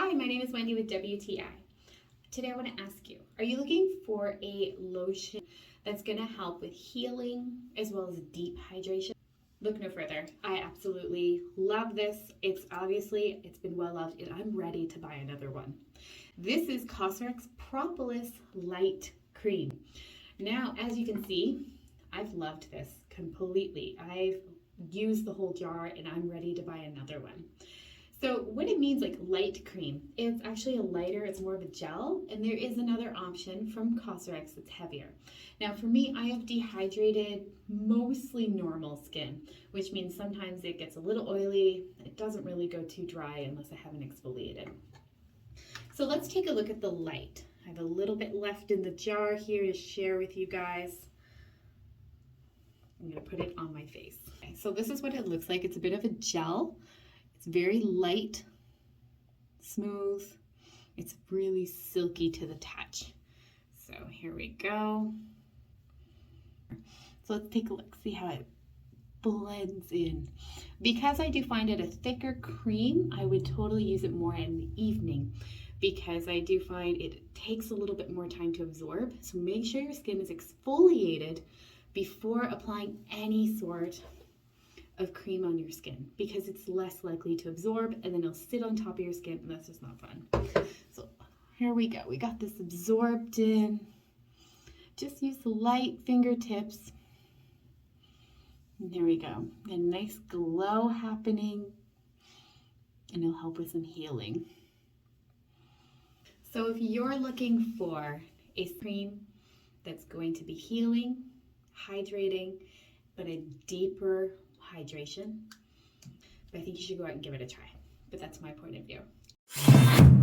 Hi, my name is Wendy with WTI. Today I want to ask you, are you looking for a lotion that's going to help with healing as well as deep hydration? Look no further. I absolutely love this. It's been well loved and I'm ready to buy another one. This is COSRX Propolis Light Cream. Now, as you can see, I've loved this completely. I've used the whole jar and I'm ready to buy another one. So what it means, like light cream, it's actually a lighter, it's more of a gel, and there is another option from COSRX that's heavier. Now for me, I have dehydrated, mostly normal skin, which means sometimes it gets a little oily. It doesn't really go too dry unless I haven't exfoliated. So let's take a look at the light. I have a little bit left in the jar here to share with you guys. I'm gonna put it on my face. Okay, so this is what it looks like. It's a bit of a gel. It's very light, smooth. It's really silky to the touch. So here we go. So let's take a look, see how it blends in. Because I do find it a thicker cream, I would totally use it more in the evening because I do find it takes a little bit more time to absorb. So make sure your skin is exfoliated before applying any sort of cream on your skin because it's less likely to absorb and then it'll sit on top of your skin and that's just not fun. So here we go. We got this absorbed in. Just use the light fingertips. And there we go. A nice glow happening and it'll help with some healing. So if you're looking for a cream that's going to be healing, hydrating, but a deeper hydration, but I think you should go out and give it a try. But that's my point of view.